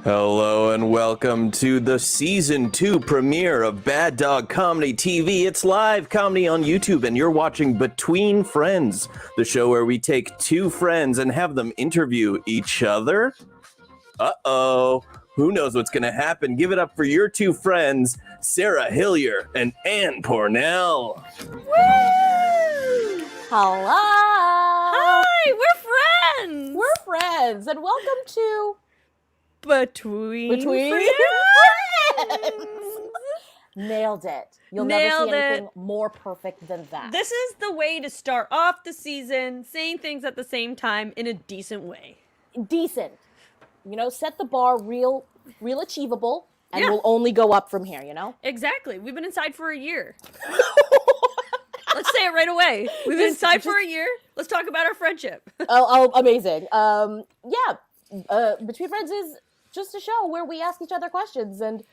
Hello and welcome to the Season 2 premiere of Bad Dog Comedy TV. It's live comedy on YouTube and you're watching Between Friends, the show where we take two friends and have them interview each other. Uh-oh, who knows what's going to happen? Give it up for your two friends, Sarah Hillier and Ann Pornel. Woo! Hello! Hi, we're friends! We're friends, and welcome to Between Friends. Nailed it. You'll never see anything more perfect than that. This is the way to start off the season, saying things at the same time in a decent way. Decent. You know, set the bar real achievable, and we'll only go up from here, you know? Exactly. We've been inside for a year. Let's say it right away. We've been inside for a year. Let's talk about our friendship. Oh, amazing. Between Friends is just a show where we ask each other questions, and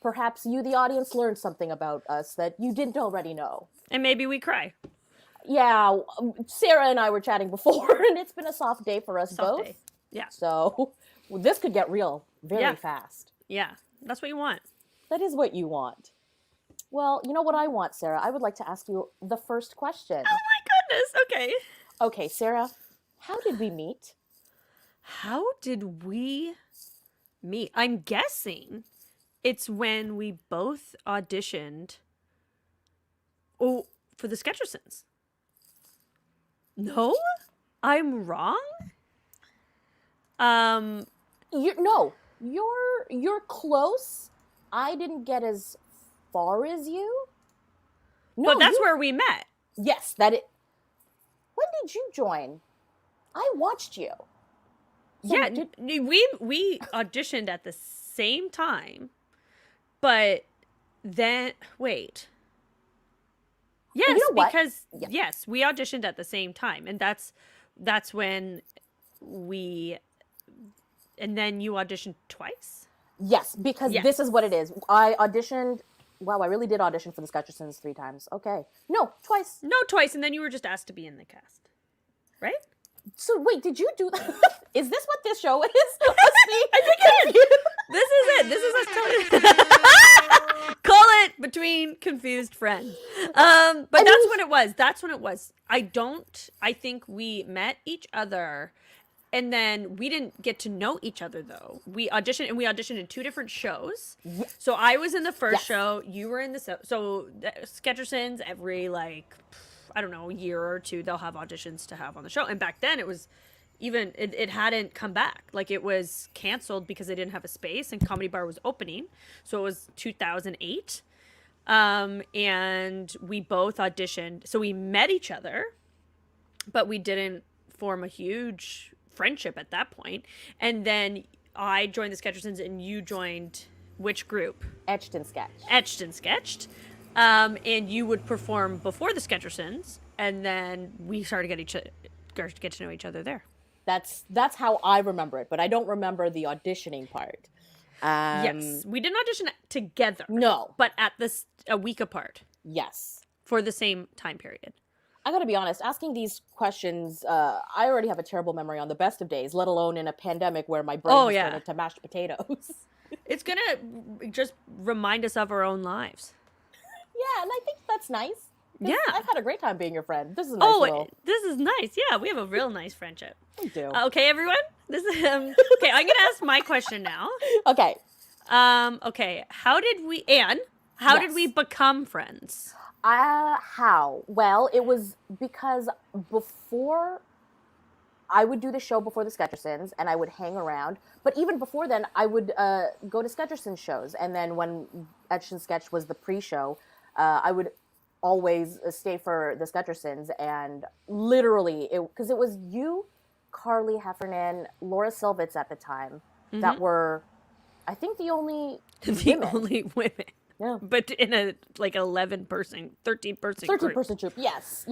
perhaps you, the audience, learned something about us that you didn't already know. And maybe we cry. Yeah, Sarah and I were chatting before, and it's been a soft day for us both. Day. Yeah. So this could get real very fast. Yeah, that's what you want. That is what you want. Well, you know what I want, Sarah? I would like to ask you the first question. Oh my goodness, okay. Okay, Sarah, how did we meet? How did we meet? I'm guessing it's when we both auditioned for the Sketchersons. No? I'm wrong? You're close. I didn't get as far as you. No, but that's where we met. Yes, When did you join? I watched you. So yeah, we auditioned at the same time, but then wait. Yes, you know because yes, we auditioned at the same time, and that's when and then you auditioned twice? Yes, because this is what it is. I auditioned. Wow, I really did audition for the Sketchersons 3 times. Okay. No, twice. No, twice, and then you were just asked to be in the cast. Right? So wait, did you do that? Is this what this show is? I think it is. This is it. This is us telling Call it Between Confused Friends. But that's when it was. That's when it was. I think we met each other, and then we didn't get to know each other, though. We auditioned in 2 different shows. Yes. So I was in the first show. You were in the... So Sketchersons, every, I don't know, a year or 2, they'll have auditions to have on the show. And back then, it was even... It hadn't come back. It was canceled because they didn't have a space, and Comedy Bar was opening. So it was 2008. And we both auditioned. So we met each other, but we didn't form a huge... friendship at that point. And then I joined the Sketchersons and you joined which group? Etched and Sketched. Etched and Sketched. And you would perform before the Sketchersons, and then we started to get to know each other there. That's how I remember it, but I don't remember the auditioning part. Yes, we didn't audition together. No, but at a week apart. Yes, for the same time period. I gotta be honest, asking these questions, I already have a terrible memory on the best of days, let alone in a pandemic where my brain is turned into mashed potatoes. It's gonna just remind us of our own lives. Yeah, and I think that's nice. Yeah. I've had a great time being your friend. This is nice. This is nice. Yeah, we have a real nice friendship. We do. Okay, everyone? Okay, I'm gonna ask my question now. Okay. Okay. How did we become friends? How? Well, it was because before I would do the show before the Sketchersons, and I would hang around. But even before then, I would go to Sketcherson shows. And then when Etch and Sketch was the pre-show, I would always stay for the Sketchersons. And literally, because it was you, Carly Heffernan, Laura Silvitz at the time, that were, I think, the only women. Yeah. But in a 13 person troupe. Yes.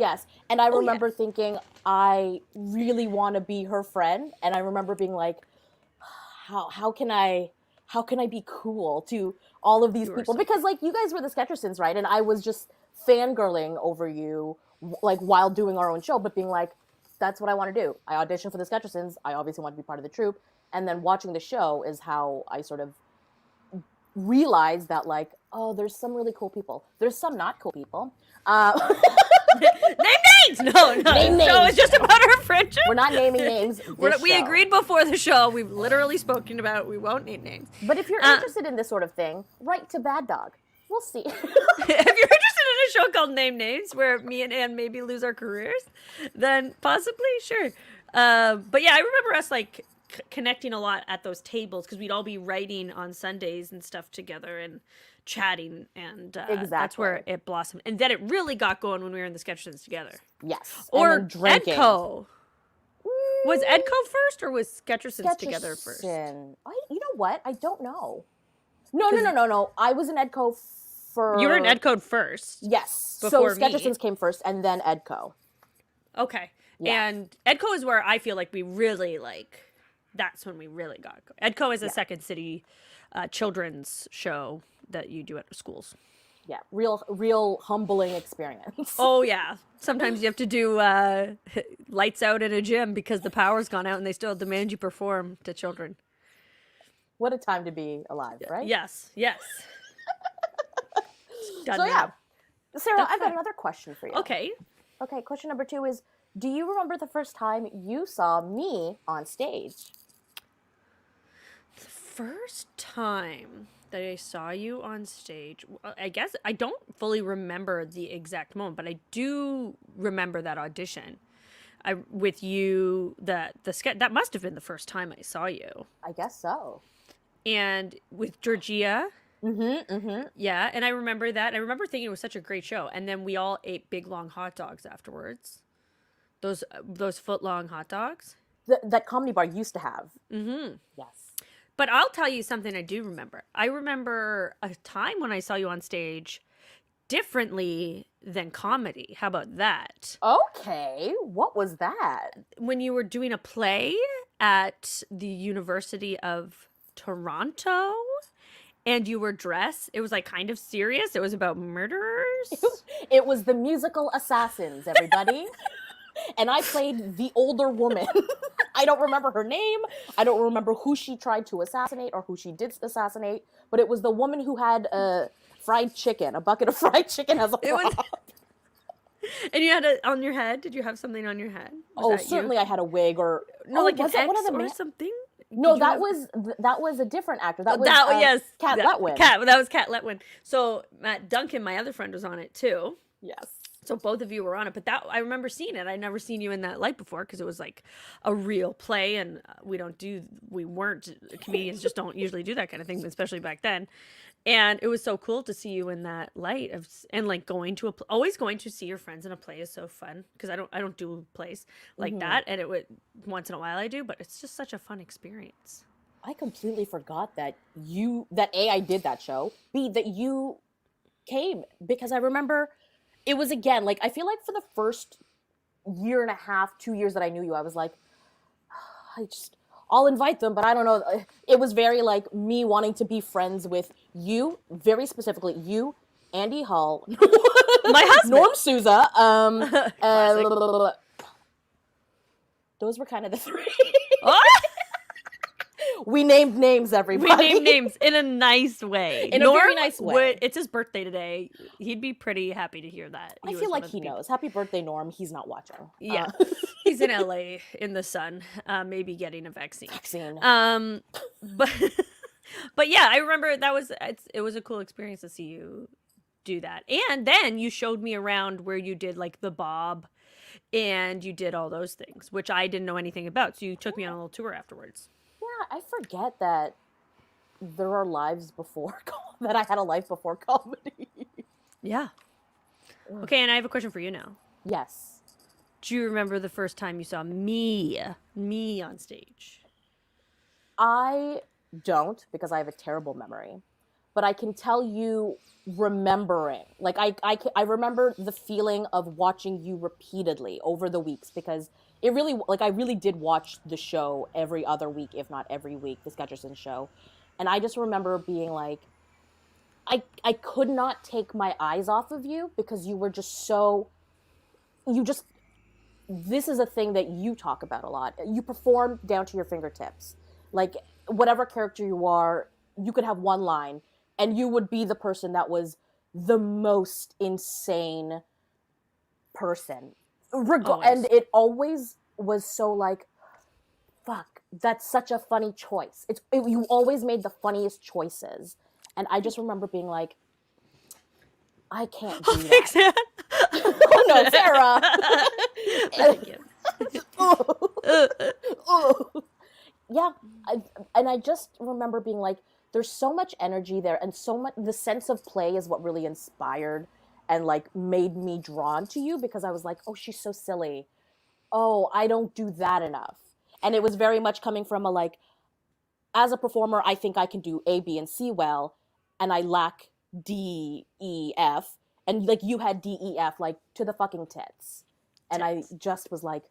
And I remember thinking, I really want to be her friend. And I remember being like, how can I be cool to all of these people? Because you guys were the Sketchersons, right? And I was just fangirling over you while doing our own show, but being like, that's what I want to do. I auditioned for the Sketchersons. I obviously want to be part of the troupe. And then watching the show is how I sort of realized that there's some really cool people. There's some not cool people. Name names! No. Name names. So it's just about our friendship. We're not naming names. We agreed before the show. We've literally spoken about it. We won't name names. But if you're interested in this sort of thing, write to Bad Dog. We'll see. If you're interested in a show called Name Names, where me and Anne maybe lose our careers, then possibly, sure. But yeah, I remember us connecting a lot at those tables because we'd all be writing on Sundays and stuff together and chatting, and that's where it blossomed. And then it really got going when we were in the Sketchersons together. Yes. Or Edco. Was Edco first or was Sketchersons together first? You know what? I don't know. No. I was in Edco for... You were in Edco first. Yes. So Sketchersons came first and then Edco. Okay. Yeah. And Edco is where I feel like we really that's when we really got going. Edco is a Second City children's show that you do at schools. Yeah, real humbling experience. Oh, yeah. Sometimes you have to do lights out in a gym because the power's gone out and they still demand you perform to children. What a time to be alive, right? Yes. Sarah, I've got another question for you. Okay, question number 2 is, do you remember the first time you saw me on stage? The first time that I saw you on stage, I guess I don't fully remember the exact moment, but I do remember that audition. With you, the sketch, that must have been the first time I saw you. I guess so. And with Georgia. Mm-hmm. Yeah, and I remember that. I remember thinking it was such a great show. And then we all ate big, long hot dogs afterwards. Those foot-long hot dogs. That Comedy Bar used to have. Mm-hmm. Yes. But I'll tell you something I do remember. I remember a time when I saw you on stage differently than comedy. How about that? Okay. What was that? When you were doing a play at the University of Toronto and you were dressed, it was kind of serious. It was about murderers. It was the musical Assassins, everybody. And I played the older woman. I don't remember her name. I don't remember who she tried to assassinate or who she did assassinate. But it was the woman who had a bucket of fried chicken as a prop. And you had it on your head? Did you have something on your head? Certainly I had a wig or... No, an X or something? No, that was a different actor. That was Kat Letwin. That was Kat Letwin. So Matt Duncan, my other friend, was on it too. Yes. So both of you were on it, but I remember seeing it. I'd never seen you in that light before because it was a real play, and comedians just don't usually do that kind of thing, especially back then. And it was so cool to see you in that light always going to see your friends in a play is so fun because I don't do plays like that, and it would once in a while I do, but it's just such a fun experience. I completely forgot that I did that show, B, that you came, because I remember. It was, again, I feel like for the first year and a half, 2 years that I knew you, I was like, I'll invite them, but I don't know. It was very me wanting to be friends with you, very specifically you, Andy Hull, my husband, Norm Souza. Those were kind of the 3. We named names, everybody. We named names in a nice way. In a very nice way. It's his birthday today. He'd be pretty happy to hear that. I feel like he knows. Happy birthday, Norm. He's not watching. Yeah. He's in LA in the sun, maybe getting a vaccine. But But yeah, I remember it was a cool experience to see you do that. And then you showed me around where you did like the bob and you did all those things, which I didn't know anything about. So you took me on a little tour afterwards. Yeah, I forget that there are lives before that I had a life before comedy. Yeah. Okay, and I have a question for you now. Yes. Do you remember the first time you saw me on stage? I don't, because I have a terrible memory, but I can tell you remembering, like I remember the feeling of watching you repeatedly over the weeks, because it really, like, I really did watch the show every other week, if not every week, the Sketcherson show. And I just remember being like, I could not take my eyes off of you, because you were just so, this is a thing that you talk about a lot. You perform down to your fingertips. Like, whatever character you are, you could have one line, and you would be the person that was the most insane person. And it always was so like, fuck, that's such a funny choice. You always made the funniest choices. And I just remember being like, I can't do that. Thanks, Anne. Oh no, Sarah. Thank you. Yeah, and I just remember being like, there's so much energy there, and so much, the sense of play is what really inspired and like made me drawn to you, because I was like, oh, she's so silly. Oh, I don't do that enough. And it was very much coming from a like, as a performer, I think I can do A, B, and C well, and I lack D, E, F. And like, you had D, E, F, like to the fucking tits. And I just was like,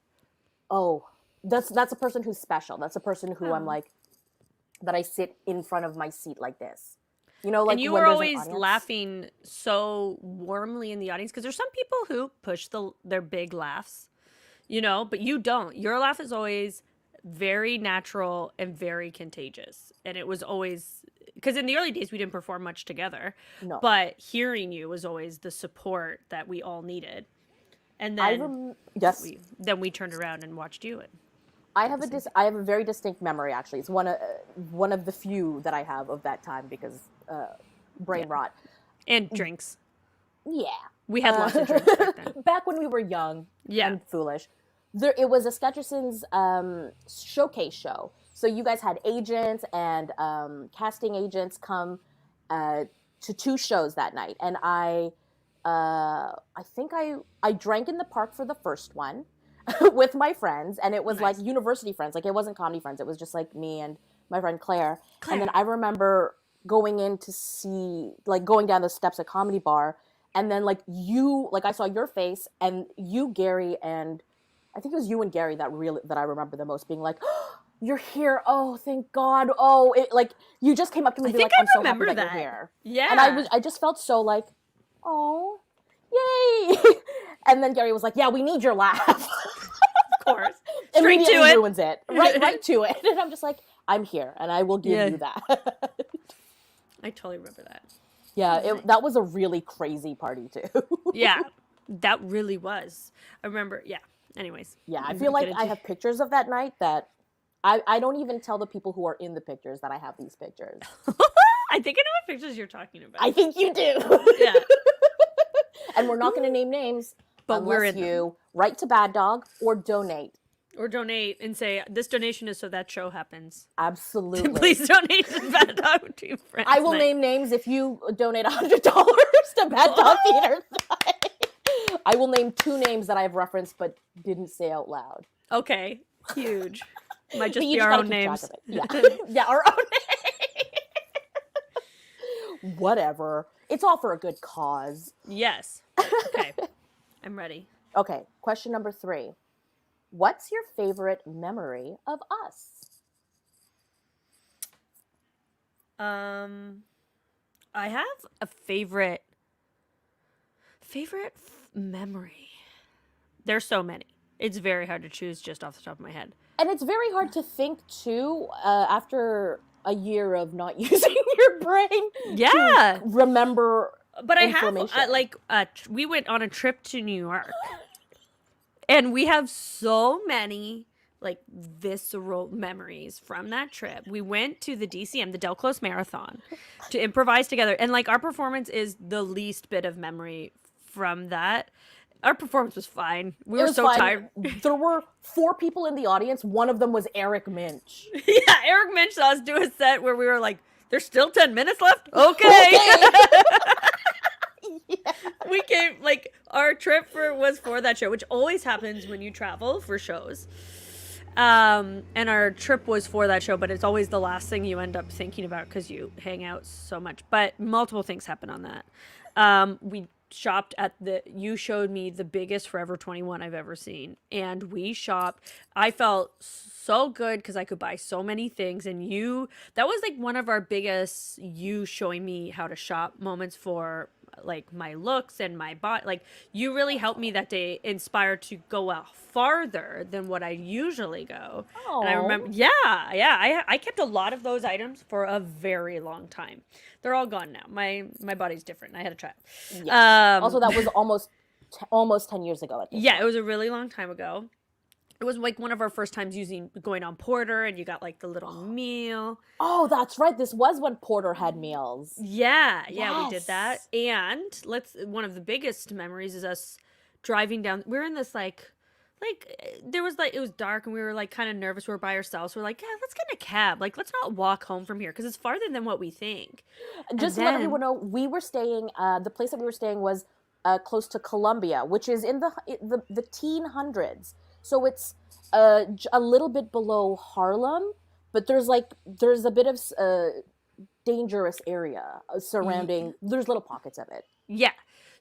oh, that's a person who's special. That's a person who I'm like, that I sit in front of my seat like this. You know, like, and you were always laughing so warmly in the audience, because there's some people who push their big laughs, you know, but you don't. Your laugh is always very natural and very contagious. And it was always, because in the early days we didn't perform much together, but hearing you was always the support that we all needed. And then then we turned around and watched you. And I have a very distinct memory, actually. It's one of the few that I have of that time, because brain rot and drinks. Yeah, we had lots of drinks back then. Back when we were young and foolish. It was a Sketcherson's showcase show. So you guys had agents and casting agents come to 2 shows that night, and I think I drank in the park for the first one. With my friends, and it was like university friends. Like, it wasn't comedy friends. It was just like me and my friend Claire. And then I remember going in to see, like, going down the steps at Comedy Bar, and then like I saw your face, and you, Gary, and I think it was you and Gary that I remember the most, being like, oh, you're here. Oh, thank God. Oh, like, you just came up to me and be like, I'm so happy that you're here. Yeah. And I just felt so like, oh, yay. And then Gary was like, yeah, we need your laugh. Of course. Straight to it. Ruins it. Right to it. And I'm just like, I'm here, and I will give you that. I totally remember that. Yeah, that was a really crazy party, too. Yeah, that really was. I remember, anyways. Yeah, I feel like I have pictures of that night that I don't even tell the people who are in the pictures that I have these pictures. I think I know what pictures you're talking about. I think you do. Yeah. And we're not going to name names, but unless you write to Bad Dog or donate. Or donate and say, this donation is so that show happens. Absolutely. Please donate to Bad Dog Between Friends. I will name names if you donate $100 to Bad Dog Theater. I will name 2 names that I've referenced but didn't say out loud. Okay. Huge. Might just be our own names. Yeah. Yeah, our own names. Whatever. It's all for a good cause. Yes. Okay. I'm ready. Okay. Question number 3. What's your favorite memory of us? I have a favorite memory. There's so many. It's very hard to choose just off the top of my head. And it's very hard to think too, after a year of not using your brain. Yeah. To remember. But I have we went on a trip to New York. And we have so many like visceral memories from that trip. We went to the DCM, the Del Close Marathon, to improvise together. And like our performance is the least bit of memory from that. Our performance was fine. We were so tired. There were 4 people in the audience. One of them was Eric Minch. Yeah, Eric Minch saw us do a set where we were like, there's still 10 minutes left? Okay. Yeah. We came, like, our trip was for that show, which always happens when you travel for shows. And our trip was for that show, but it's always the last thing you end up thinking about because you hang out so much. But multiple things happen on that. We shopped at you showed me the biggest Forever 21 I've ever seen, and we shopped. I felt so good because I could buy so many things, and that was like one of our biggest you showing me how to shop moments for like my looks and my body. Like you really helped me that day, inspired to go out farther than what I usually go. Aww. And I remember I kept a lot of those items for a very long time. They're all gone now. My body's different. I had a child. Yes. Also, that was almost 10 years ago at this point. It was a really long time ago. It was like one of our first times going on Porter, and you got like the little meal. Oh, that's right. This was when Porter had meals. Yeah, Yes. we did that. And one of the biggest memories is us driving down. We were in this like there was like, it was dark and we were like kind of nervous. We were by ourselves. We're like, yeah, let's get in a cab. Like, let's not walk home from here because it's farther than what we think. Just to let everyone know, we were staying, the place that we were staying was close to Columbia, which is in the teen hundreds. So it's a little bit below Harlem, but there's a bit of dangerous area surrounding, there's little pockets of it. Yeah.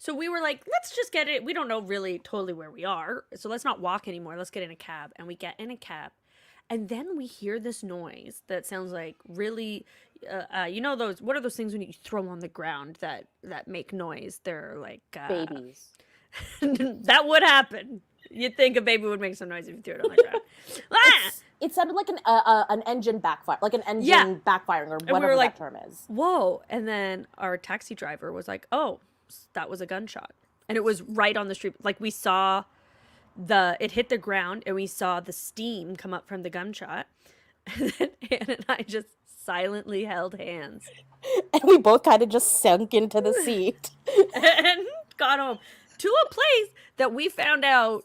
So we were like, let's just get it. We don't know really totally where we are. So let's not walk anymore. Let's get in a cab. And we get in a cab. And then we hear this noise that sounds like really, what are those things when you throw on the ground that make noise? They're like... babies. That would happen. You'd think a baby would make some noise if you threw it on the ground. It sounded like an engine backfire, like an engine backfiring or whatever we that term is. Whoa. And then our taxi driver was like, oh, that was a gunshot. And it was right on the street. Like we saw it hit the ground and we saw the steam come up from the gunshot. And then Anne and I just silently held hands. And we both kind of just sunk into the seat. And got home to a place that we found out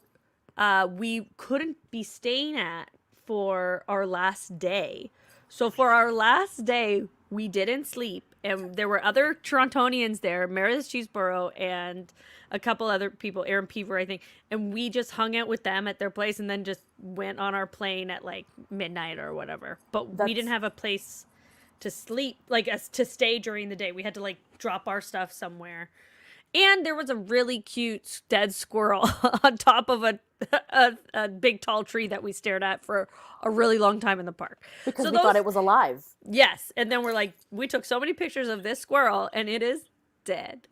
we couldn't be staying at for our last day. So for our last day, we didn't sleep. And there were other Torontonians there, Meredith Cheeseborough and a couple other people, Aaron Peaver, I think. And we just hung out with them at their place and then just went on our plane at like midnight or whatever. But we didn't have a place to sleep, like to stay during the day. We had to like drop our stuff somewhere. And there was a really cute dead squirrel on top of a big tall tree that we stared at for a really long time in the park. Because we thought it was alive. Yes. And then we're like, we took so many pictures of this squirrel and it is dead.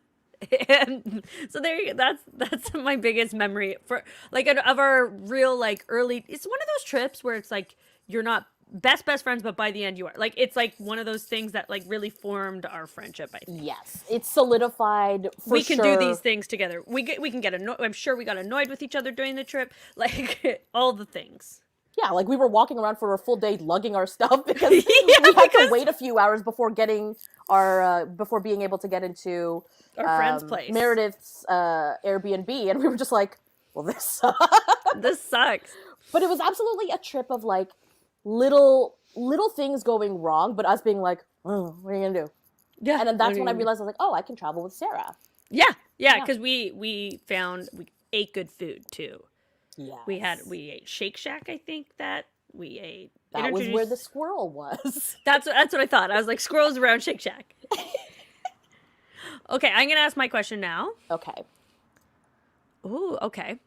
And so there you go. That's my biggest memory for like of our real like early. It's one of those trips where it's like you're not best friends, but by the end you are. Like it's like one of those things that like really formed our friendship, I think. Yes, it's solidified. We can do these things together. We can get annoyed. I'm sure we got annoyed with each other during the trip. Like all the things. Yeah, like we were walking around for a full day lugging our stuff because we had to wait a few hours before getting before being able to get into our friend's place, Meredith's Airbnb, and we were just like, well, this sucks. This sucks. But it was absolutely a trip of like little things going wrong, but us being like, oh, what are you gonna do? Yeah. And then that's when I realized I was like, oh, I can travel with Sarah. Yeah, because we ate good food too. Yeah. We ate Shake Shack, I think that we ate. That was where the squirrel was. That's what I thought. I was like, squirrels around Shake Shack. Okay, I'm gonna ask my question now. Okay. Ooh, okay.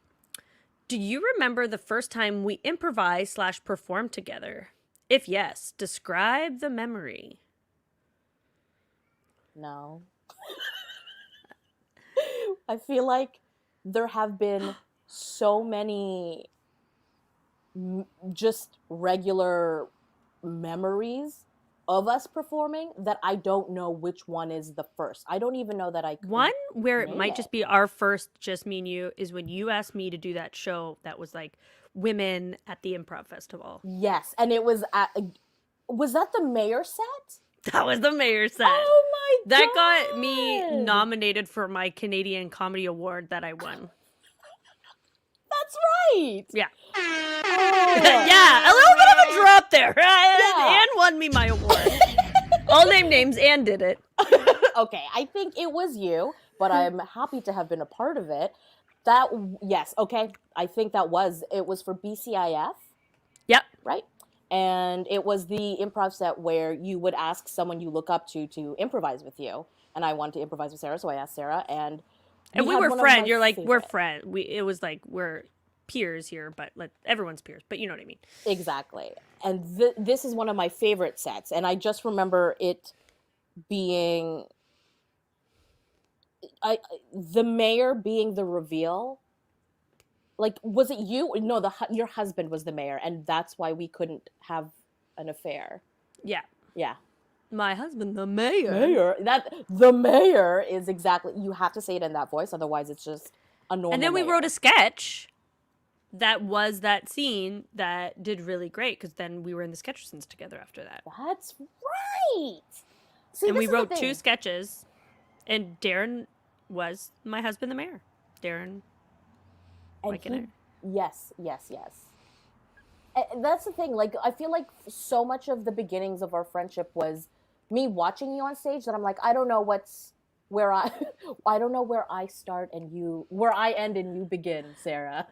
Do you remember the first time we improvised / performed together? If yes, describe the memory. No. I feel like there have been so many just regular memories of us performing that I don't know which one is the first. I don't even know that I could. One where it might just be our first, just me and you, is when you asked me to do that show that was like, women at the improv festival. Yes, and it was was that the mayor set? That was the mayor set. Oh my That god! got me nominated for my Canadian Comedy Award that I won. That's right. Yeah. Oh. Yeah, a little bit of a drop there. Yeah. Anne won me my award. I'll name names. Anne did it. Okay, I think it was you, but I'm happy to have been a part of it. Yes, okay. I think it was for BCIF. Yep. Right? And it was the improv set where you would ask someone you look up to improvise with you. And I wanted to improvise with Sarah, so I asked Sarah, and we were friends. You're like, we're friends. It was like, we're peers here, but like everyone's peers, but you know what I mean. Exactly. And this is one of my favorite sets. And I just remember it being the mayor being the reveal. Like, was it you? No, your husband was the mayor, and that's why we couldn't have an affair. Yeah. Yeah. My husband, the mayor. The mayor is exactly. You have to say it in that voice, otherwise it's just a normal. And then we mayor. wrote a sketch that was that scene that did really great because then we were in the sketch scenes together after that. That's right. See, and we wrote 2 sketches, and Darren was my husband, the mayor. Darren. Yes. And that's the thing. Like, I feel like so much of the beginnings of our friendship was me watching you on stage that I'm like, I don't know where I start and where I end and you begin, Sarah.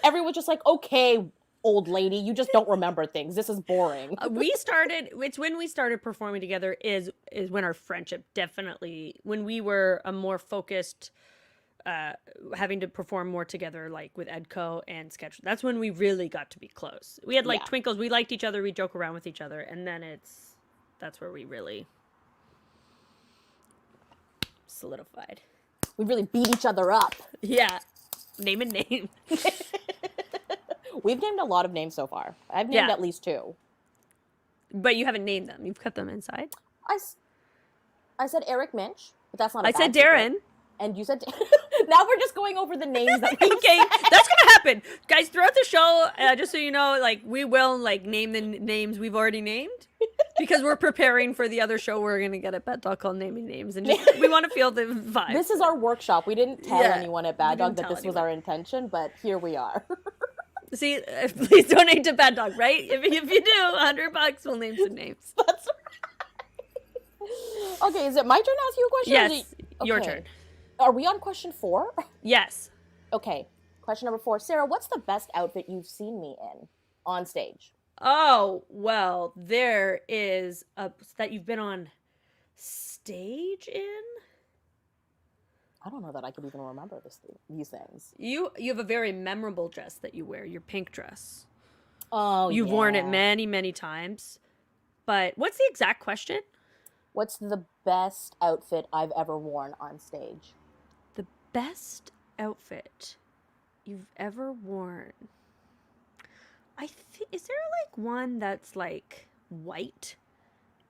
Everyone's just like, okay, old lady, you just don't remember things. This is boring. It's when we started performing together is when our friendship definitely, when we were a more focused, having to perform more together, like with Edco and sketch. That's when we really got to be close. We had like twinkles. We liked each other. We joke around with each other. And then that's where we really solidified. We really beat each other up. Yeah. Name and name. We've named a lot of names so far. I've named at least 2. But you haven't named them. You've cut them inside. I said Eric Minch, but that's not. I said Darren. And you said. Now we're just going over the names that we okay, that's gonna happen, guys. Throughout the show, just so you know, like we will like name the names we've already named because we're preparing for the other show we're gonna get at Bad Dog called Naming Names, and just, we want to feel the vibe. This is our workshop. We didn't tell anyone at Bad Dog that this was our intention, but here we are. See, please donate to Bad Dog, right? If you do, $100, we'll name some names. That's right. Okay, is it my turn to ask you a question? Yes, your turn. Are we on question 4? Yes. Okay, question number 4. Sarah, what's the best outfit you've seen me in on stage? Oh, well, there is that you've been on stage in? I don't know that I could even remember these things. You have a very memorable dress that you wear, your pink dress. Oh, You've worn it many, many times. But what's the exact question? What's the best outfit I've ever worn on stage? The best outfit you've ever worn. Is there like one that's like white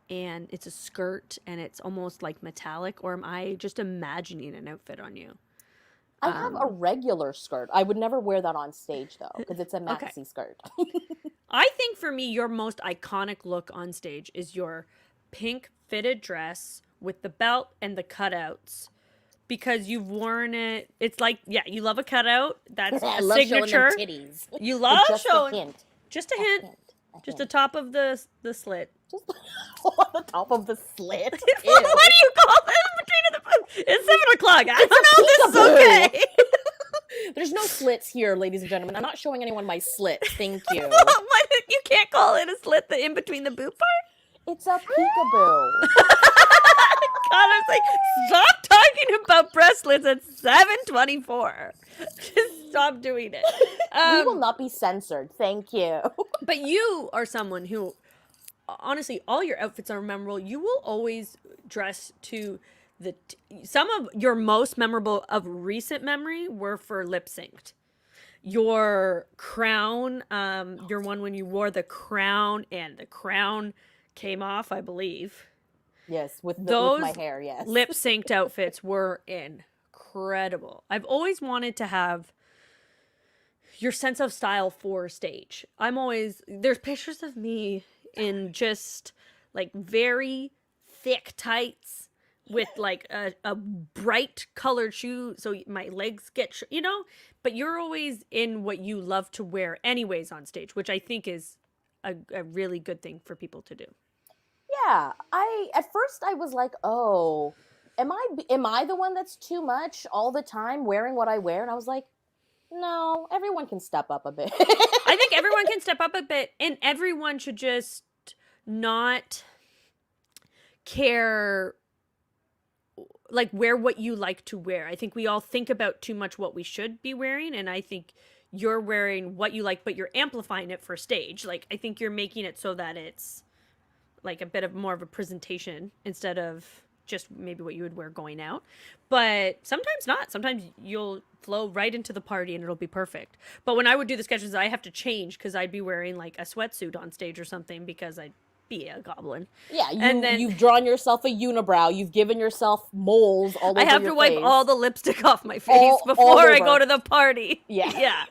and it's a skirt and it's almost like metallic, or am I just imagining an outfit on you? I have a regular skirt. I would never wear that on stage though, because it's a maxi skirt. I think for me, your most iconic look on stage is your pink fitted dress with the belt and the cutouts, because you've worn it. It's like, you love a cutout. That's a signature. Showing them titties. You love showing. A hint. Just a hint. Just the top of the slit. Just on the top of the slit. What do you call it? It's 7 o'clock. I don't know if this is okay. There's no slits here, ladies and gentlemen. I'm not showing anyone my slits. Thank you. You can't call it a slit, the in between the boob part? It's a peekaboo. God, I was like, stop talking about breast slits at 7:24. Just stop doing it. We will not be censored. Thank you. But you are someone who, honestly, all your outfits are memorable. You will always dress to some of your most memorable of recent memory were for lip synced. Your crown, your one when you wore the crown and the crown came off, I believe. Yes, with my hair, yes. Lip synced outfits were incredible. I've always wanted to have your sense of style for stage. There's pictures of me in just like very thick tights with like a bright colored shoe so my legs get, but you're always in what you love to wear anyways on stage, which I think is a really good thing for people to do. Yeah, at first I was like, oh, am I the one that's too much all the time wearing what I wear? And I was like, no, everyone can step up a bit. I think everyone can step up a bit, and everyone should just not care, like, wear what you like to wear. I think we all think about too much what we should be wearing, and I think you're wearing what you like, but you're amplifying it for stage. Like, I think you're making it so that it's like a bit of more of a presentation instead of just maybe what you would wear going out. But sometimes not. Sometimes you'll flow right into the party and it'll be perfect. But when I would do the sketches, I have to change because I'd be wearing like a sweatsuit on stage or something because I'd be a goblin. Yeah, you've drawn yourself a unibrow. You've given yourself moles all over your face. I have to wipe all the lipstick off my face before I go to the party. Yeah. Yeah.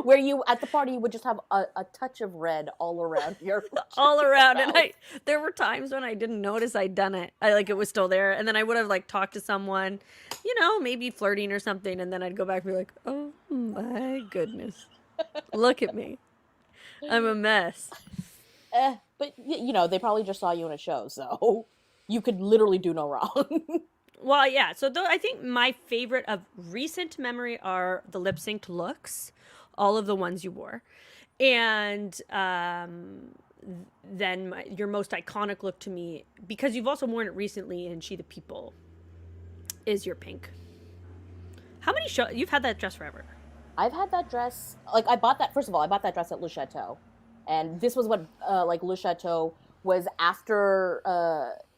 Where at the party, you would just have a touch of red all around your all around. And there were times when I didn't notice I'd done it. It was still there. And then I would have like talked to someone, maybe flirting or something. And then I'd go back and be like, oh my goodness, look at me. I'm a mess. But, they probably just saw you in a show, so you could literally do no wrong. Well, yeah. So I think my favorite of recent memory are the lip synced looks, all of the ones you wore. And then your most iconic look to me, because you've also worn it recently in She the People, is your pink. How many shows? You've had that dress forever. I've had that dress. I bought that dress at Le Chateau. And this was what, Le Chateau was after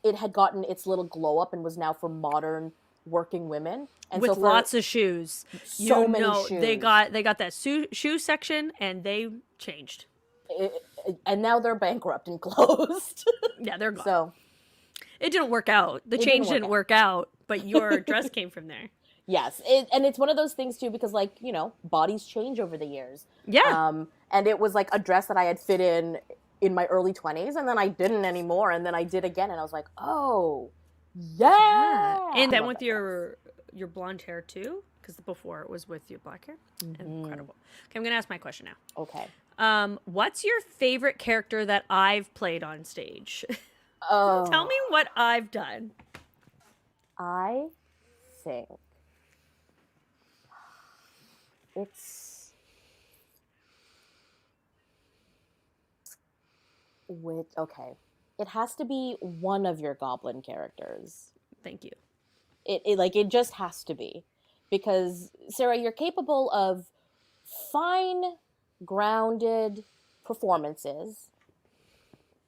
it had gotten its little glow up and was now for modern working women. And with lots of shoes. So many shoes. They got that shoe section and they changed. And now they're bankrupt and closed. Yeah, they're gone. So it didn't work out. The change didn't work out, but your dress came from there. Yes. And it's one of those things too, because bodies change over the years. Yeah. And it was like a dress that I had fit in my early 20s, and then I didn't anymore, and then I did again, and I was like, oh, yeah. And then with your blonde hair too, because before it was with your black hair. Mm-hmm. Incredible. Okay, I'm going to ask my question now. Okay. What's your favorite character that I've played on stage? Oh. Tell me what I've done. I think it has to be one of your goblin characters. Thank you. It just has to be, because Sarah, you're capable of fine, grounded performances,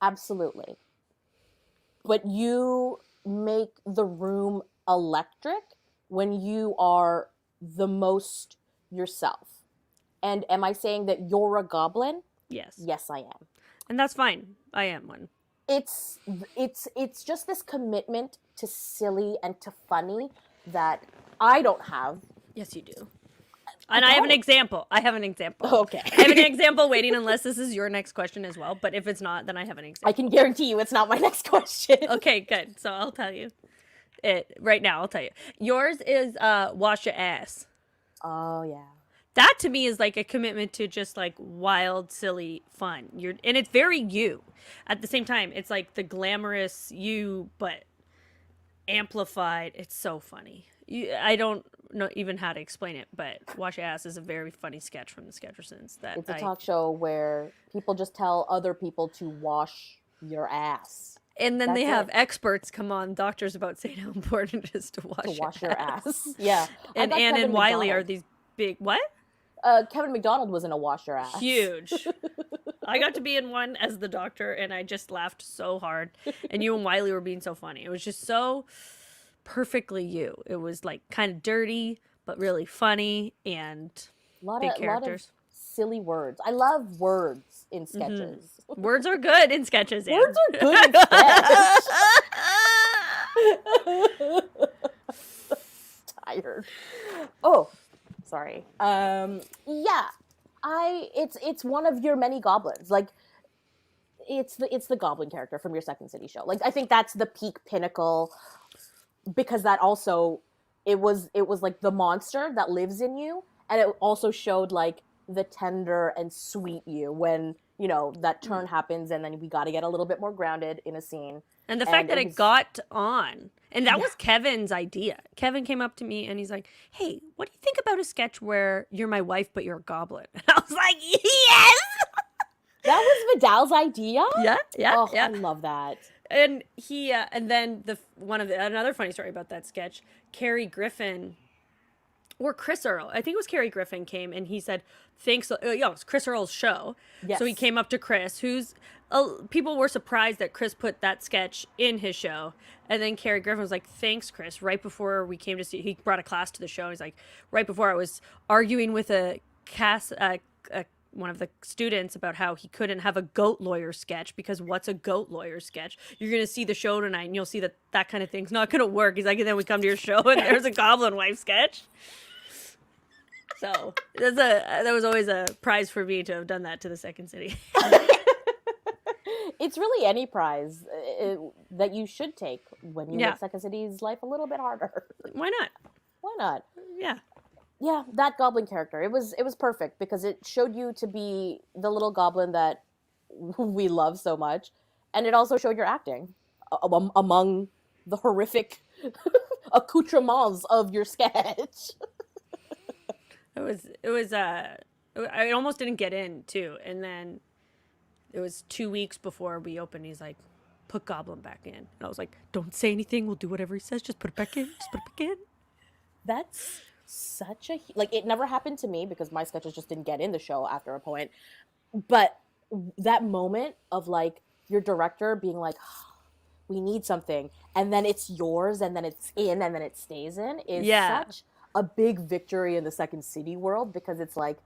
absolutely, but you make the room electric when you are the most yourself. And am I saying that you're a goblin? Yes. Yes, I am. And that's fine. I am one. It's just this commitment to silly and to funny that I don't have. Yes, you do. And I have an example. Okay. I have an example waiting unless this is your next question as well. But if it's not, then I have an example. I can guarantee you it's not my next question. Okay, good. So I'll tell you it right now. I'll tell you. Yours is wash your ass. Oh, yeah. That to me is like a commitment to just like wild, silly fun. And it's very you. At the same time, it's like the glamorous you, but amplified. It's so funny. I don't know even how to explain it, but Wash Your Ass is a very funny sketch from the Sketchersons. It's a talk show where people just tell other people to wash your ass. And then they have experts come on, doctors, about saying how important it is to wash your ass. Yeah. And Ann and Wiley are these big, what? Kevin McDonald was in a Wash Your Ass. Huge. I got to be in one as the doctor, and I just laughed so hard. And you and Wiley were being so funny. It was just so perfectly you. It was like kind of dirty, but really funny, and big characters. Lot of silly words. I love words in sketches. Mm-hmm. Words are good in sketches. Anne. Words are good in sketches. Tired. Oh. Sorry. Yeah. It's one of your many goblins. Like it's the goblin character from your Second City show. Like I think that's the peak pinnacle, because that also it was like the monster that lives in you, and it also showed like the tender and sweet you when, you know, that turn happens, and then we got to get a little bit more grounded in a scene. And the fact that it got on, and that was Kevin's idea. Kevin came up to me and he's like, "Hey, what do you think about a sketch where you're my wife but you're a goblin?" And I was like, "Yes!" That was Vidal's idea? Yeah. Oh, I love that. And he, and then another funny story about that sketch, Carrie Griffin, or Chris Earl, I think it was Carrie Griffin, came and he said, thanks, it was Chris Earl's show. Yes. So he came up to Chris, people were surprised that Chris put that sketch in his show. And then Carrie Griffin was like, thanks, Chris. Right before we came to see, he brought a class to the show. He's like, right before I was arguing with one of the students about how he couldn't have a goat lawyer sketch, because what's a goat lawyer sketch? You're going to see the show tonight and you'll see that kind of thing's not going to work. He's like, and then we come to your show and there's a goblin wife sketch. So that was always a prize for me to have done that to the Second City. It's really any prize that you should take when you make Second City's life a little bit harder. Why not? Why not? Yeah. Yeah, that goblin character, it was perfect, because it showed you to be the little goblin that we love so much, and it also showed your acting among the horrific accoutrements of your sketch. I almost didn't get in too, and then it was 2 weeks before we opened. He's like, put Goblin back in, and I was like, don't say anything, we'll do whatever he says, just put it back in, That's such a, like, it never happened to me because my sketches just didn't get in the show after a point, but that moment of like your director being like, oh, we need something, and then it's yours, and then it's in, and then it stays in, is such a big victory in the Second City world, because it's like,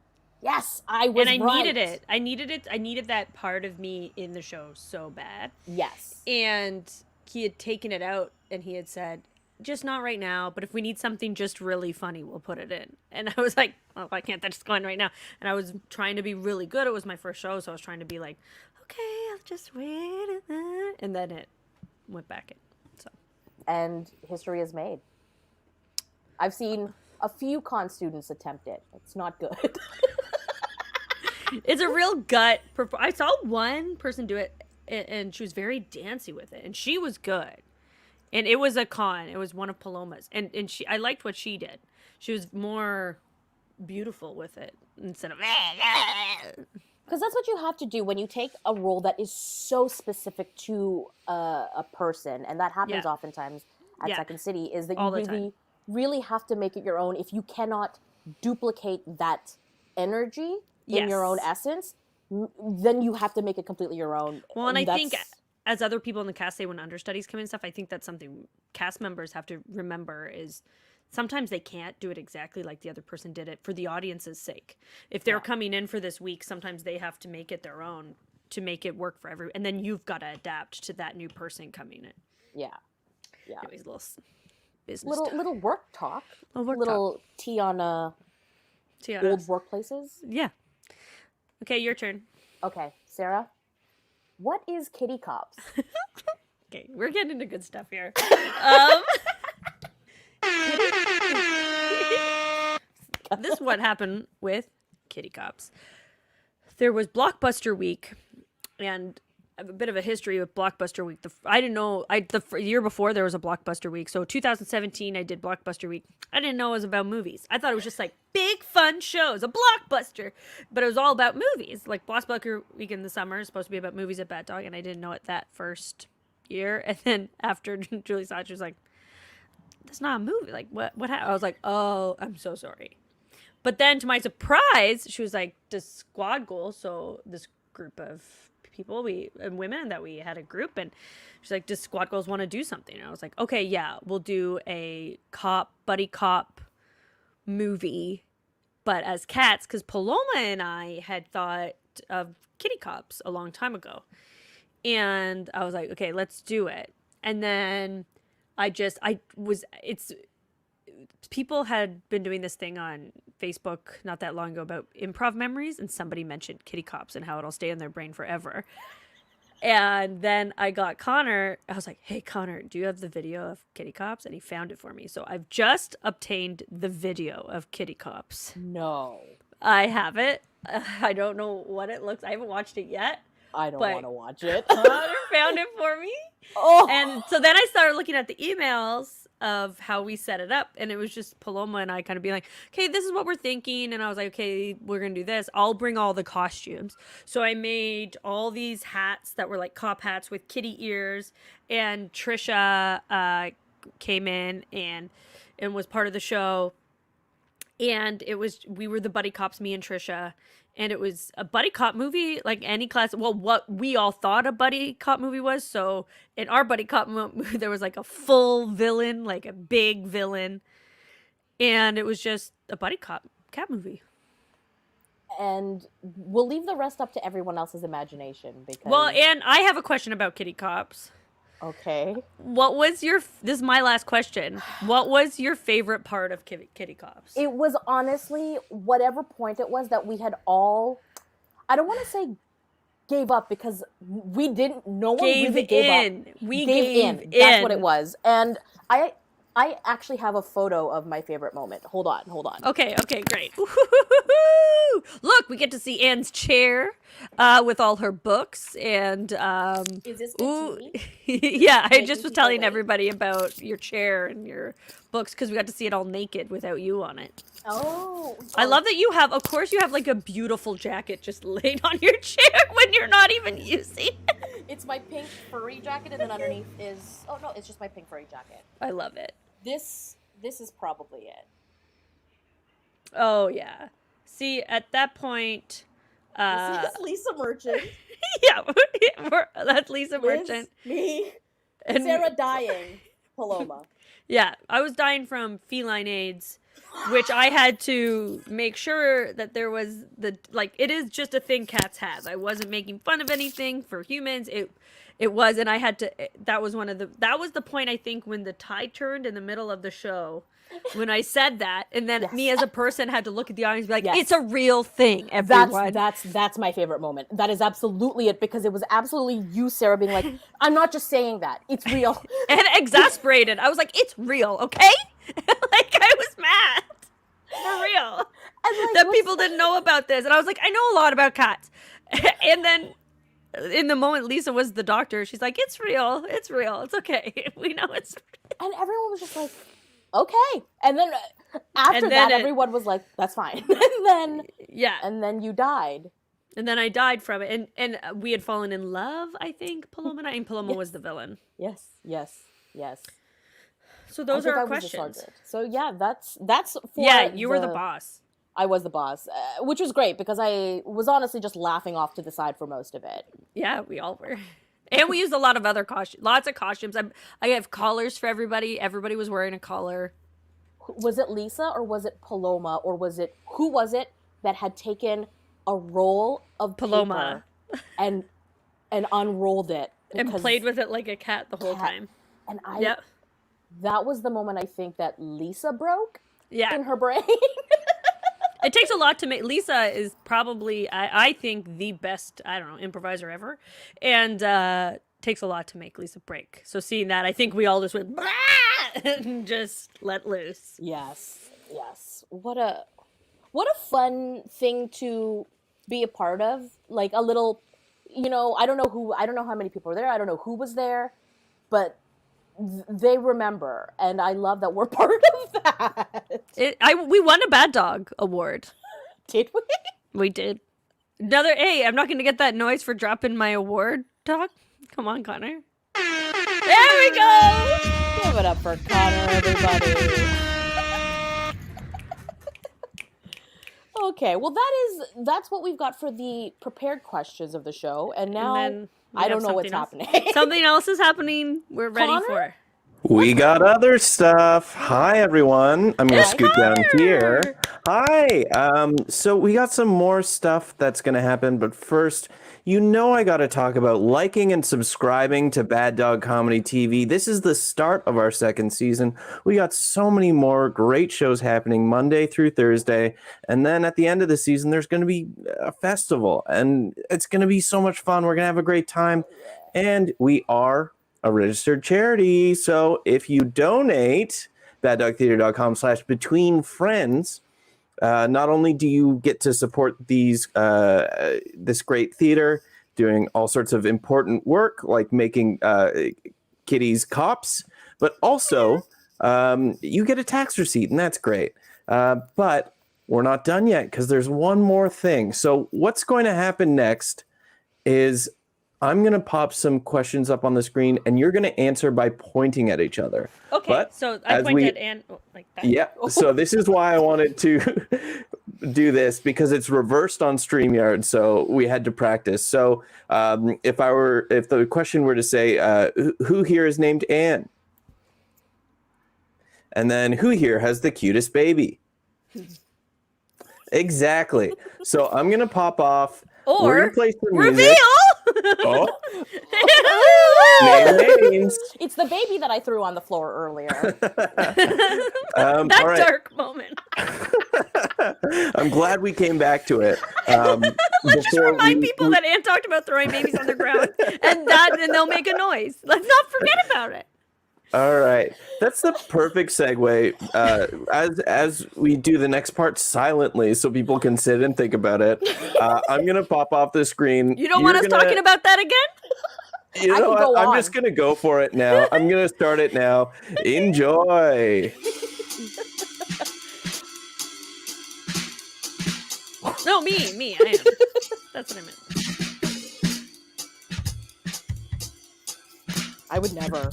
yes, I was right. Needed it. I needed that part of me in the show so bad. Yes. And he had taken it out and he had said, just not right now, but if we need something just really funny, we'll put it in. And I was like, well, why can't that just go in right now? And I was trying to be really good. It was my first show, so I was trying to be like, okay, I'll just wait. And then it went back in. So. And history is made. I've seen a few con students attempt it. It's not good. It's a real gut. I saw one person do it, and she was very dancey with it, and she was good. And it was a con. It was one of Paloma's, and I liked what she did. She was more beautiful with it instead of. Because that's what you have to do when you take a role that is so specific to a person, and that happens oftentimes at Second City. Is that you really have to make it your own. If you cannot duplicate that energy in your own essence, then you have to make it completely your own. Well, and I think as other people in the cast say when understudies come in and stuff, I think that's something cast members have to remember is sometimes they can't do it exactly like the other person did it for the audience's sake. If they're coming in for this week, sometimes they have to make it their own to make it work for everyone. And then you've got to adapt to that new person coming in. Yeah. Yeah. Anyways, a little business little work talk. Little tea on old workplaces. Yeah. Okay, your turn. Okay, Sarah. What is Kitty Cops? Okay, we're getting into good stuff here. This is what happened with Kitty Cops. There was Blockbuster Week, and I have a bit of a history with Blockbuster Week. I didn't know. The year before there was a Blockbuster Week. So 2017, I did Blockbuster Week. I didn't know it was about movies. I thought it was just like big fun shows, a blockbuster, but it was all about movies. Like Blockbuster Week in the summer is supposed to be about movies at Bad Dog, and I didn't know it that first year. And then after Julie saw it, she was like, "That's not a movie. Like what happened?" I was like, "Oh, I'm so sorry." But then to my surprise, she was like, "Does Squad Goals?" So this group of people and women that we had a group, and she's like, does Squad Goals want to do something? And I was like, okay, yeah, we'll do a buddy cop movie, but as cats, because Paloma and I had thought of Kitty Cops a long time ago, and I was like, okay, let's do it. And then people had been doing this thing on Facebook not that long ago about improv memories, and somebody mentioned kitty cops and how it'll stay in their brain forever. And then I got Connor. I was like, hey, Connor, do you have the video of kitty cops? And he found it for me. So I've just obtained the video of kitty cops. No. I have it. I don't know what it looks. I haven't watched it yet. I don't want to watch it. Connor found it for me. Oh. And so then I started looking at the emails of how we set it up, and it was just Paloma and I kind of being like, okay, this is what we're thinking. And I was like, okay, we're gonna do this. I'll bring all the costumes. So I made all these hats that were like cop hats with kitty ears, and Trisha came in and was part of the show. And we were the buddy cops, me and Trisha, and it was a buddy cop movie, like any class. Well, what we all thought a buddy cop movie was. So in our buddy cop movie, there was like a full villain, like a big villain, and it was just a buddy cop cat movie. And we'll leave the rest up to everyone else's imagination. Because... Well, and I have a question about kitty cops. Okay. What was this is my last question. What was your favorite part of kitty cops? It was honestly whatever point it was that we had all, I don't want to say gave up, because we didn't, no one really gave up. We gave in. That's what it was. And I actually have a photo of my favorite moment. Hold on. Okay, great. Look, we get to see Anne's chair with all her books, and is this good to me? Yeah, I just was telling everybody about your chair and your books because we got to see it all naked without you on it. Oh. I love that you have like a beautiful jacket just laid on your chair when you're not even using it. It's my pink furry jacket, and then underneath is, oh no, it's just my pink furry jacket. I love it. This is probably it. Oh yeah. See, at that point, this is Lisa Merchant. Yeah, that's Lisa Merchant. Me, and Sarah dying. Paloma. Yeah, I was dying from feline AIDS, which I had to make sure that there was it is just a thing cats have. I wasn't making fun of anything for humans. It was, and I had to, that was the point, I think, when the tide turned in the middle of the show, when I said that, and then me as a person had to look at the audience and be like, it's a real thing, everyone. That's my favorite moment. That is absolutely it, because it was absolutely you, Sarah, being like, I'm not just saying that, it's real. And exasperated. I was like, it's real, okay? Like, I was mad. For real. And that people didn't know about this. And I was like, I know a lot about cats. And then in the moment Lisa was the doctor, she's like, it's real, it's okay, we know it's real. And everyone was just like, okay. And then after that, everyone was like, that's fine. And then you died. And then I died from it, and we had fallen in love, I think, Paloma and I, and Paloma was the villain. Yes. So those are our questions. So yeah, that's for you were the boss. I was the boss, which was great, because I was honestly just laughing off to the side for most of it. Yeah, we all were. And we used a lot of other costumes, lots of costumes. I have collars for everybody. Everybody was wearing a collar. Was it Lisa, or was it Paloma, or who was it that had taken a roll of Paloma paper and unrolled it and played with it like a cat the whole time? And that was the moment I think that Lisa broke in her brain. It takes a lot to make. Lisa is probably, I think, the best, improviser ever. And takes a lot to make Lisa break. So seeing that, I think we all just went, bah! And just let loose. Yes. What a fun thing to be a part of. Like a little, I don't know how many people were there. I don't know who was there, but they remember, and I love that we're part of that. We won a Bad Dog award. Did we? We did. I'm not going to get that noise for dropping my award talk. Come on, Connor. There we go! Give it up for Connor, everybody. Okay, well that's what we've got for the prepared questions of the show, and now I don't know what's happening. Something else is happening. We're ready for. We got other stuff. Hi, everyone. I'm going to scoot down here. Hi. So we got some more stuff that's going to happen, but first, I got to talk about liking and subscribing to Bad Dog Comedy TV. This is the start of our second season. We got so many more great shows happening Monday through Thursday, and then at the end of the season, there's going to be a festival, and it's going to be so much fun. We're going to have a great time, and we are a registered charity. So if you donate, baddogtheater.com/betweenfriends. Not only do you get to support this great theater doing all sorts of important work like making kitties cops, but also you get a tax receipt, and that's great. But we're not done yet because there's one more thing. So what's going to happen next is I'm going to pop some questions up on the screen, and you're going to answer by pointing at each other. Okay, but so I pointed and like that. Yeah, so this is why I wanted to do this, because it's reversed on StreamYard, so we had to practice. So if the question were to say, who here is named Anne? And then who here has the cutest baby? Exactly. So I'm going to pop off. We're Or gonna play some reveal! music. Oh. Name names. It's the baby that I threw on the floor earlier. That all right. dark moment. I'm glad we came back to it. Let's just remind people that Anne talked about throwing babies on the ground, and they'll make a noise. Let's not forget about it. All right, that's the perfect segue. As we do the next part silently, so people can sit and think about it. I'm gonna pop off the screen. You don't want us talking about that again? You know what? I'm just gonna go for it now. I'm gonna start it now. Enjoy. No, me. I am. That's what I meant. I would never.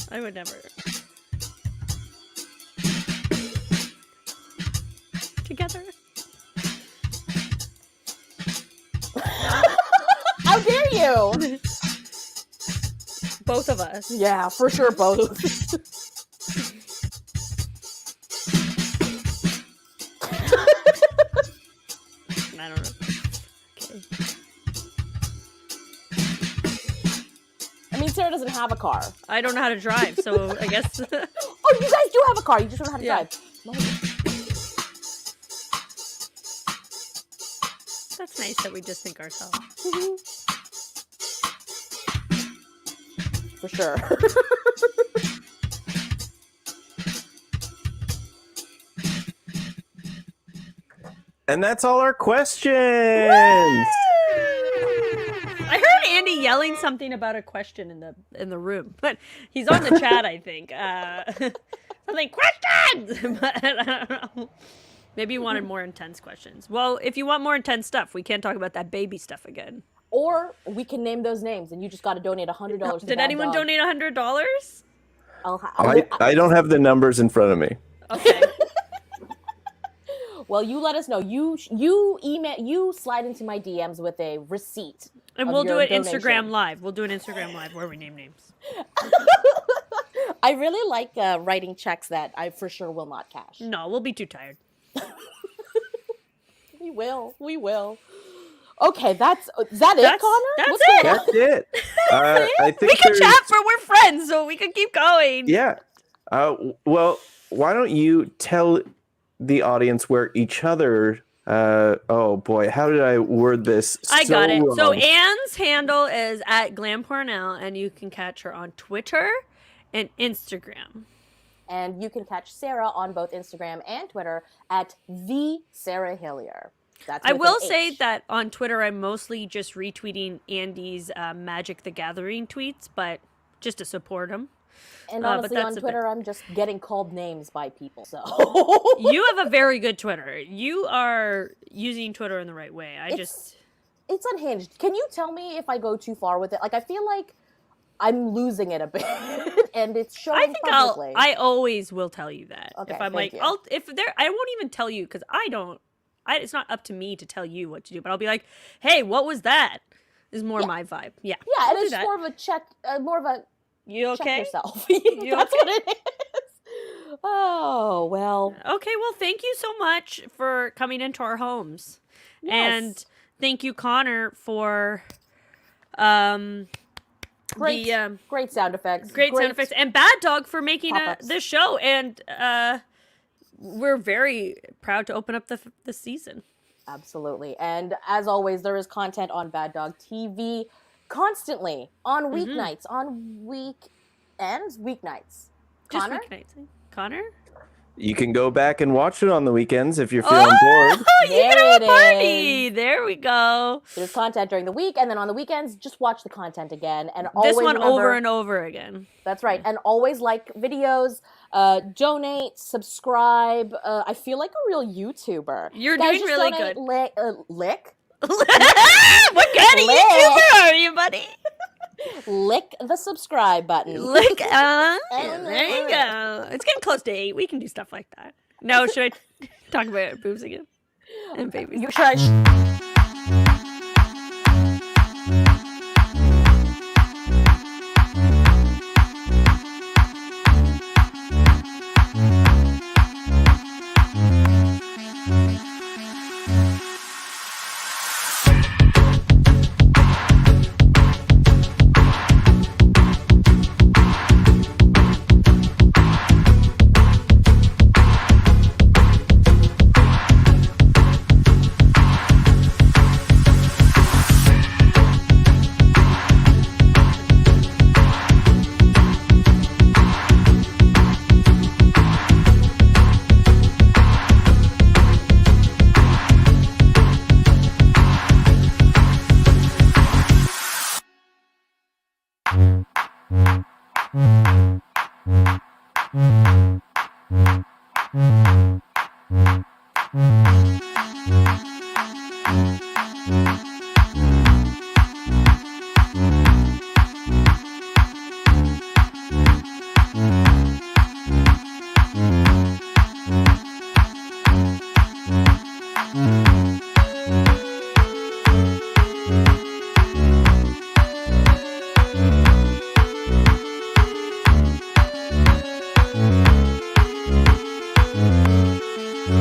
Together. How dare you? Both of us. Yeah, for sure, both. I don't know. Okay. I mean, Sarah doesn't have a car. I don't know how to drive, so I guess. Oh, you guys do have a car. You just don't know how to Yeah. drive. No. That's nice that we just think ourselves. For sure. And that's all our questions. I heard Andy yelling something about a question in the room, but he's on the chat, I think. Something questions, but I don't know. Maybe you wanted more intense questions. Well, if you want more intense stuff, we can't talk about that baby stuff again. Or we can name those names, and you just got to donate $100. Did anyone donate $100? I don't have the numbers in front of me. Okay. Well, you let us know. You email. You slide into my DMs with a receipt. And we'll do it Instagram Live. We'll do an Instagram Live where we name names. I really like writing checks that I for sure will not cash. No, we'll be too tired. We will. Okay, is that it, Connor? That's What's it. going on? That's it. I think We can there's- chat for we're friends, so we can keep going. Yeah. Well, why don't you tell the audience where each other? Oh boy, how did I word this? I got it. wrong? So Anne's handle is at Pornel, and you can catch her on Twitter and Instagram. And you can catch Sarah on both Instagram and Twitter at the Sarah Hillier. That's I with will an say H. that on Twitter, I'm mostly just retweeting Andy's Magic the Gathering tweets, but just to support him. And but honestly, that's on a Twitter, I'm just getting called names by people. So You have a very good Twitter. You are using Twitter in the right way. it's unhinged. Can you tell me if I go too far with it? Like, I feel like I'm losing it a bit, and it's showing I think publicly. I always will tell you that. Okay, if I'm thank like, you. I won't even tell you because it's not up to me to tell you what to do, but I'll be like, hey, what was that? Is more my vibe. Yeah. Yeah, I'll and do it's that. more of a check, more of a You check okay? yourself. You That's okay? what it is. Oh, Oh, well. Okay, well, thank you so much for coming into our homes. Yes. And thank you, Connor, for Great sound effects. great sound effects. And Bad Dog for making pop-ups. this show. And we're very proud to open up the season. Absolutely. And as always, there is content on Bad Dog TV constantly on weeknights, on weeknights. Just Connor? weeknights. Connor? You can go back and watch it on the weekends if you're feeling bored. Oh, you can have a There it party. There we go. There's content during the week, and then on the weekends, just watch the content again. And always This one remember, over and over again. That's right. And always like videos, donate, subscribe. I feel like a real YouTuber. You're Guys, doing just really donate, good. Lick? What kind of Lick. YouTuber are you, buddy? Lick the subscribe button. Look, there you go. It's getting close to 8. We can do stuff like that. No, should I talk about boobs again? And babies. Should I